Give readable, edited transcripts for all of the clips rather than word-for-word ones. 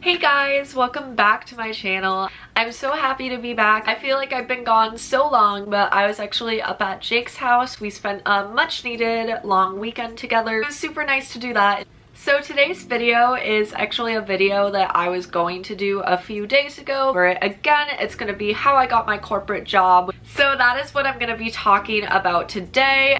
Hey guys, welcome back to my channel. I'm so happy to be back. I feel like I've been gone so long, but I was actually up at Jake's house. We spent a much needed long weekend together. It was super nice to do that. So today's video is actually a video that I was going to do a few days ago. Again, it's going to be how I got my corporate job. So that is what I'm going to be talking about today.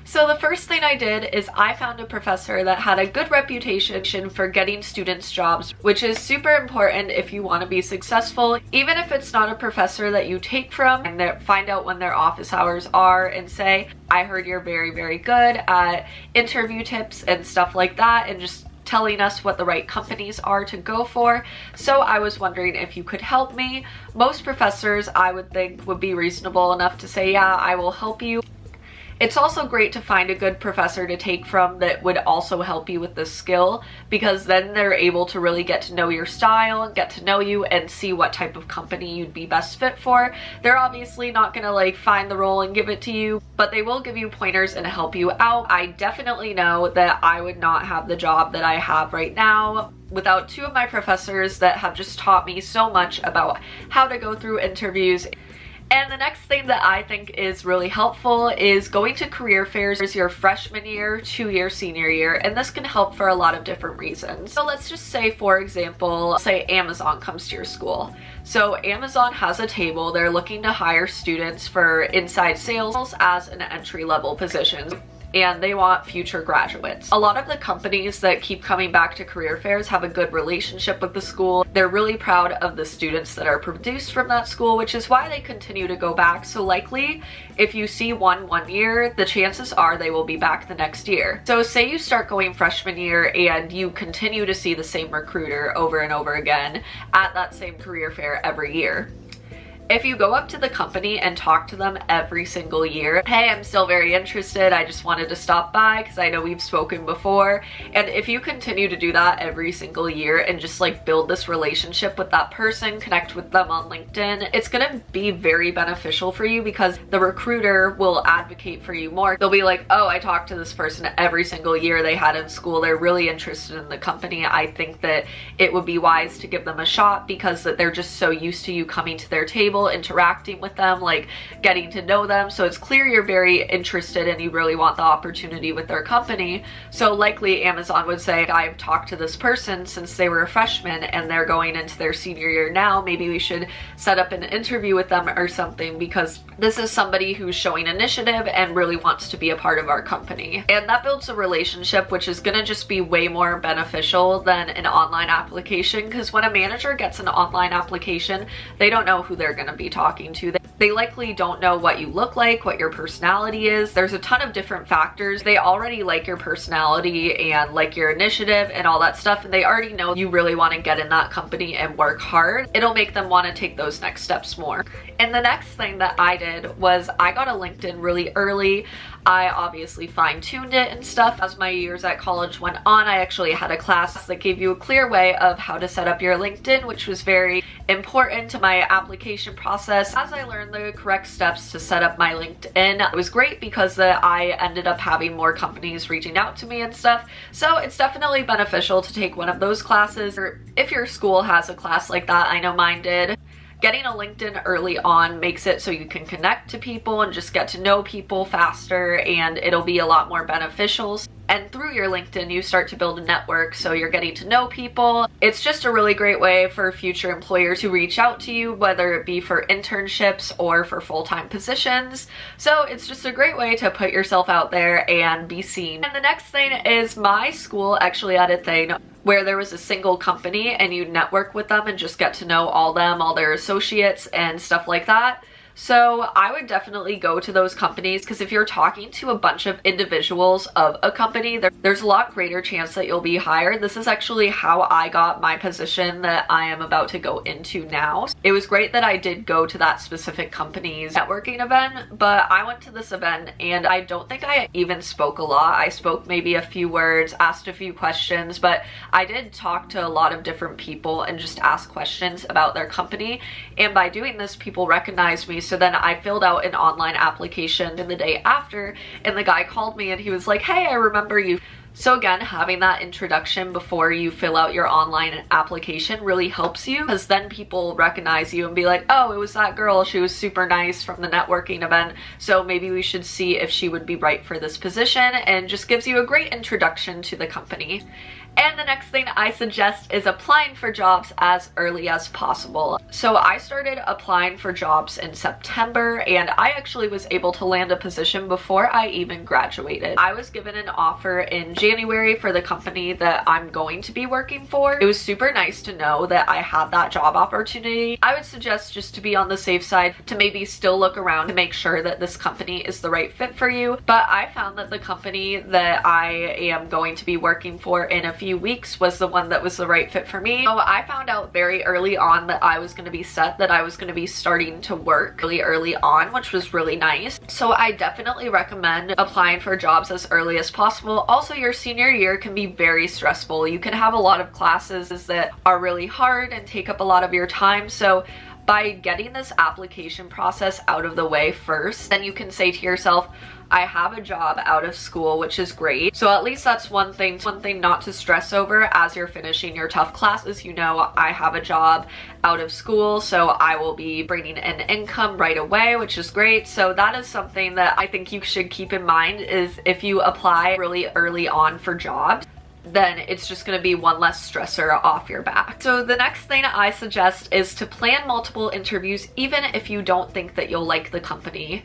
So the first thing I did is I found a professor that had a good reputation for getting students jobs, which is super important if you want to be successful. Even if it's not a professor that you take from, and find out when their office hours are and say, I heard you're very, very good at interview tips and stuff like that, and just telling us what the right companies are to go for. So I was wondering if you could help me. Most professors, I would think, would be reasonable enough to say, yeah, I will help you. It's also great to find a good professor to take from that would also help you with this skill, because then they're able to really get to know your style, get to know you, and see what type of company you'd be best fit for. They're obviously not gonna like find the role and give it to you, but they will give you pointers and help you out. I definitely know that I would not have the job that I have right now without two of my professors that have just taught me so much about how to go through interviews. And the next thing that I think is really helpful is going to career fairs your freshman year to your senior year, and this can help for a lot of different reasons. So let's just say, for example, say Amazon comes to your school. So Amazon has a table, they're looking to hire students for inside sales as an entry-level position, and they want future graduates. A lot of the companies that keep coming back to career fairs have a good relationship with the school. They're really proud of the students that are produced from that school, which is why they continue to go back. So likely, if you see one year, the chances are they will be back the next year. So say you start going freshman year and you continue to see the same recruiter over and over again at that same career fair every year. If you go up to the company and talk to them every single year, hey, I'm still very interested, I just wanted to stop by because I know we've spoken before. And if you continue to do that every single year and just like build this relationship with that person, connect with them on LinkedIn, it's gonna be very beneficial for you because the recruiter will advocate for you more. They'll be like, oh, I talked to this person every single year they had in school, they're really interested in the company. I think that it would be wise to give them a shot because that they're just so used to you coming to their table, interacting with them, like getting to know them. So it's clear you're very interested and you really want the opportunity with their company. So likely Amazon would say, I've talked to this person since they were a freshman and they're going into their senior year now. Maybe we should set up an interview with them or something because this is somebody who's showing initiative and really wants to be a part of our company. And that builds a relationship, which is gonna just be way more beneficial than an online application, because when a manager gets an online application, they don't know who they're gonna be talking to. They likely don't know what you look like, what your personality is. There's a ton of different factors. They already like your personality and like your initiative and all that stuff, and they already know you really want to get in that company and work hard. It'll make them want to take those next steps more. And the next thing that I did was I got a LinkedIn really early. I obviously fine-tuned it and stuff. As my years at college went on, I actually had a class that gave you a clear way of how to set up your LinkedIn, which was very important to my application process. As I learned the correct steps to set up my LinkedIn, it was great because I ended up having more companies reaching out to me and stuff. So it's definitely beneficial to take one of those classes, or if your school has a class like that. I know mine did. Getting a LinkedIn early on makes it so you can connect to people and just get to know people faster, and it'll be a lot more beneficial. And through your LinkedIn, you start to build a network, so you're getting to know people. It's just a really great way for future employers to reach out to you, whether it be for internships or for full-time positions. So it's just a great way to put yourself out there and be seen. And the next thing is my school actually had a thing where there was a single company and you network with them and just get to know all their associates and stuff like that. So I would definitely go to those companies, because if you're talking to a bunch of individuals of a company, there's a lot greater chance that you'll be hired. This is actually how I got my position that I am about to go into now. It was great that I did go to that specific company's networking event, but I went to this event and I don't think I even spoke a lot. I spoke maybe a few words, asked a few questions, but I did talk to a lot of different people and just ask questions about their company. And by doing this, people recognized me. So then I filled out an online application in the day after, and the guy called me and he was like, hey, I remember you So again, having that introduction before you fill out your online application really helps you, because then people recognize you and be like, oh, it was that girl, she was super nice from the networking event, so maybe we should see if she would be right for this position, and just gives you a great introduction to the company. And the next thing I suggest is applying for jobs as early as possible. So I started applying for jobs in September, and I actually was able to land a position before I even graduated. I was given an offer in January for the company that I'm going to be working for. It was super nice to know that I had that job opportunity. I would suggest, just to be on the safe side, to maybe still look around to make sure that this company is the right fit for you. But I found that the company that I am going to be working for in a few weeks was the one that was the right fit for me. So I found out very early on that I was going to be set, that I was going to be starting to work really early on, which was really nice. So I definitely recommend applying for jobs as early as possible. Also, your senior year can be very stressful. You can have a lot of classes that are really hard and take up a lot of your time. So by getting this application process out of the way first, then you can say to yourself, I have a job out of school, which is great. So at least that's one thing not to stress over as you're finishing your tough classes. You know, I have a job out of school, so I will be bringing in income right away, which is great. So that is something that I think you should keep in mind, is if you apply really early on for jobs, then it's just going to be one less stressor off your back. So the next thing I suggest is to plan multiple interviews, even if you don't think that you'll like the company.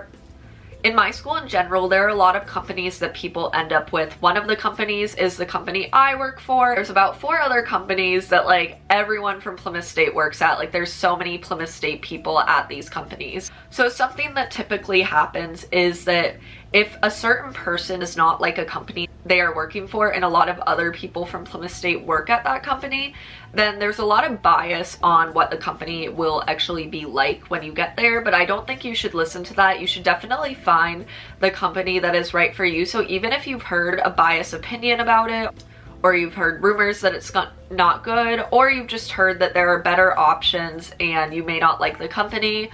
In my school in general, there are a lot of companies that people end up with. One of the companies is the company I work for. There's about 4 other companies that like everyone from Plymouth State works at. Like there's so many Plymouth State people at these companies. So something that typically happens is that if a certain person is not like a company they are working for, and a lot of other people from Plymouth State work at that company, then there's a lot of bias on what the company will actually be like when you get there. But I don't think you should listen to that. You should definitely find the company that is right for you. So even if you've heard a biased opinion about it, or you've heard rumors that it's not good, or you've just heard that there are better options and you may not like the company,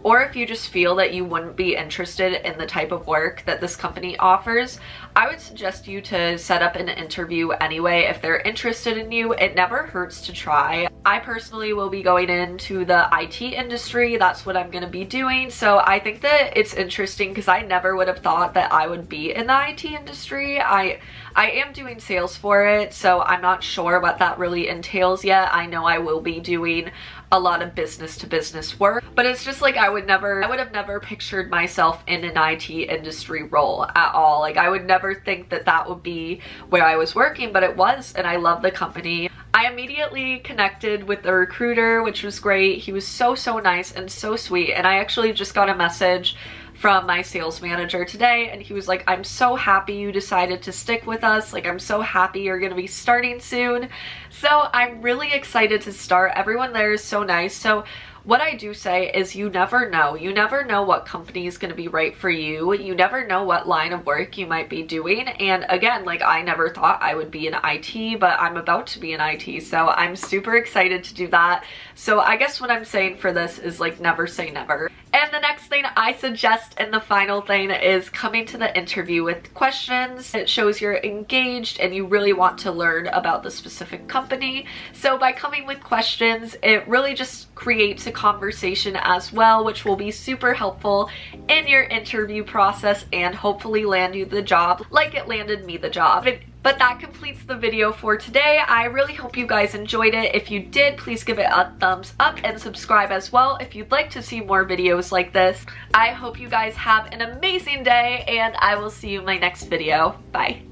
or if you just feel that you wouldn't be interested in the type of work that this company offers, I would suggest you to set up an interview anyway if they're interested in you. It never hurts to try. I personally will be going into the IT industry. That's what I'm going to be doing. So I think that it's interesting because I never would have thought that I would be in the IT industry. I am doing sales for it, so I'm not sure what that really entails yet. I know I will be doing a lot of business to business work, but it's just like I would have never pictured myself in an IT industry role at all. Like I would never think that that would be where I was working, but it was, and I love the company. I immediately connected with the recruiter, which was great. He was so nice and so sweet, and I actually just got a message from my sales manager today, and he was like, I'm so happy you decided to stick with us. Like, I'm so happy you're gonna be starting soon. So I'm really excited to start. Everyone there is so nice. So what I do say is you never know. You never know what company is going to be right for you. You never know what line of work you might be doing. And again, like I never thought I would be in IT, but I'm about to be in IT. So I'm super excited to do that. So I guess what I'm saying for this is like never say never. And the next thing I suggest, and the final thing, is coming to the interview with questions. It shows you're engaged and you really want to learn about the specific company. So by coming with questions, it really just creates a conversation as well, which will be super helpful in your interview process and hopefully land you the job like it landed me the job. But that completes the video for today. I really hope you guys enjoyed it. If you did, please give it a thumbs up and subscribe as well if you'd like to see more videos like this. I hope you guys have an amazing day, and I will see you in my next video. Bye.